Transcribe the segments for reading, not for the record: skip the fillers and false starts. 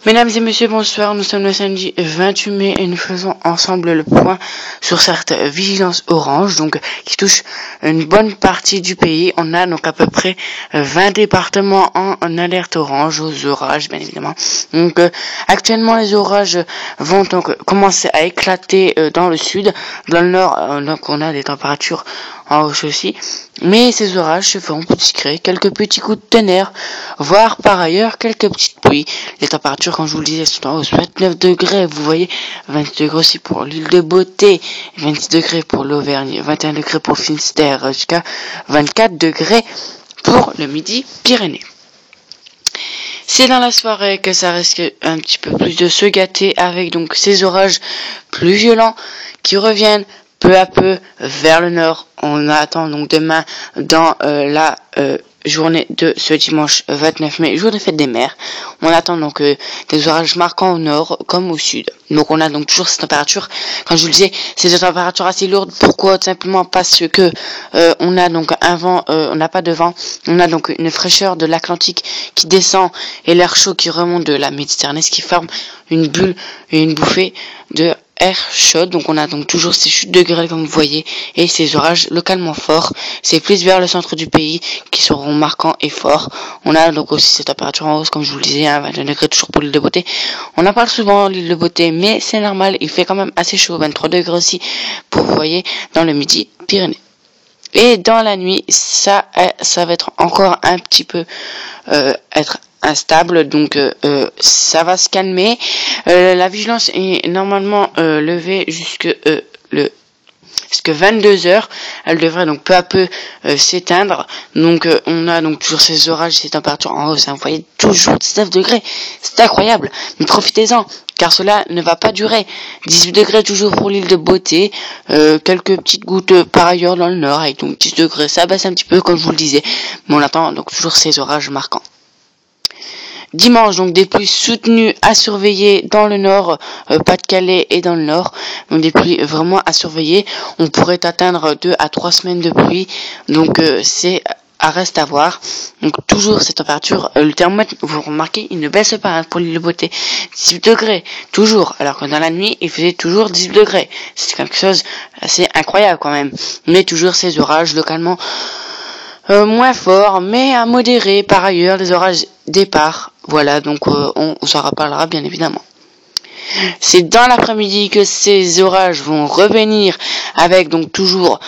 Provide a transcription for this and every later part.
Mesdames et messieurs, bonsoir. Nous sommes le samedi 28 mai et nous faisons ensemble le point sur cette vigilance orange, donc qui touche une bonne partie du pays. On a donc à peu près 20 départements en alerte orange aux orages, bien évidemment. Donc actuellement, les orages vont donc commencer à éclater dans le sud, dans le nord. Donc on a des températures en hausse aussi, mais ces orages se feront discrets, quelques petits coups de tonnerre, voire par ailleurs quelques petites pluies. Les températures, comme je vous le disais, sont en hausse. 29 degrés, vous voyez, 20 degrés aussi pour l'île de Beauté, 26 degrés pour l'Auvergne, 21 degrés pour Finistère, jusqu'à 24 degrés pour le Midi-Pyrénées. C'est dans la soirée que ça risque un petit peu plus de se gâter avec donc ces orages plus violents qui reviennent peu à peu vers le nord. On attend donc demain dans la journée de ce dimanche 29 mai, jour de fête des mères. On attend donc des orages marquants au nord comme au sud. Donc on a donc toujours cette température. Quand je vous le disais, c'est des températures assez lourdes. Pourquoi? Tout simplement parce que on a donc un vent, on n'a pas de vent. On a donc une fraîcheur de l'Atlantique qui descend et l'air chaud qui remonte de la Méditerranée, ce qui forme une bulle et une bouffée de air chaud. Donc on a donc toujours ces chutes de grêle comme vous voyez et ces orages localement forts. C'est plus vers le centre du pays qui seront marquants et forts. On a donc aussi cette température en hausse comme je vous le disais, 21 degrés toujours pour l'île de Beauté. On en parle souvent l'île de Beauté, mais c'est normal, il fait quand même assez chaud, 23 degrés aussi pour vous voyez dans le Midi-Pyrénées. Et dans la nuit, ça va être encore un petit peu être instable, donc ça va se calmer. La vigilance est normalement levée jusque 22h. Elle devrait donc peu à peu s'éteindre. Donc on a donc toujours ces orages, ces températures en hausse. Vous voyez, toujours 19 degrés. C'est incroyable. Mais profitez-en, car cela ne va pas durer. 18 degrés toujours pour l'île de Beauté. Quelques petites gouttes par ailleurs dans le nord, avec donc 10 degrés. Ça baisse un petit peu, comme je vous le disais. Mais on attend donc toujours ces orages marquants. Dimanche, donc des pluies soutenues à surveiller dans le nord, Pas-de-Calais et dans le nord. Donc des pluies vraiment à surveiller. On pourrait atteindre 2 à 3 semaines de pluie. Donc c'est à reste à voir. Donc toujours cette température, le thermomètre, vous remarquez, il ne baisse pas pour l'île de Beauté. 18 degrés, toujours. Alors que dans la nuit, il faisait toujours 18 degrés. C'est quelque chose assez incroyable quand même. Mais toujours ces orages localement moins forts, mais à modérés par ailleurs, les orages départ. Voilà, donc on s'en reparlera bien évidemment. C'est dans l'après-midi que ces orages vont revenir avec donc toujours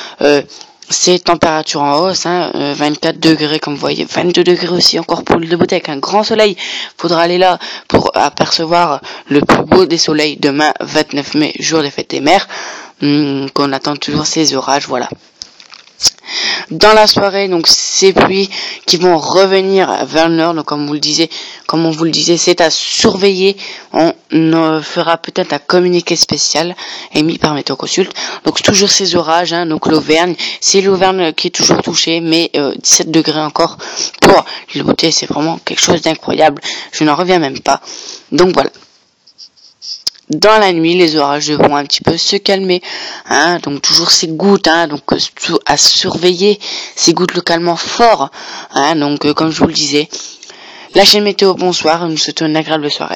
ces températures en hausse, 24 degrés comme vous voyez, 22 degrés aussi encore pour l'île de Beauté avec un grand soleil. Faudra aller là pour apercevoir le plus beau des soleils demain 29 mai, jour des fêtes des mères. Qu'on attend toujours ces orages, voilà. Dans la soirée, donc ces pluies qui vont revenir vers le nord, donc comme on vous le disait, c'est à surveiller. On fera peut-être un communiqué spécial émis par Météo Consult. Donc toujours ces orages, donc l'Auvergne, c'est l'Auvergne qui est toujours touchée, mais 17 degrés encore pour l'île de Beauté, c'est vraiment quelque chose d'incroyable. Je n'en reviens même pas. Donc voilà. Dans la nuit, les orages vont un petit peu se calmer, donc toujours ces gouttes, donc à surveiller, ces gouttes localement fortes, donc comme je vous le disais. La chaîne Météo, bonsoir, nous souhaitons une agréable soirée.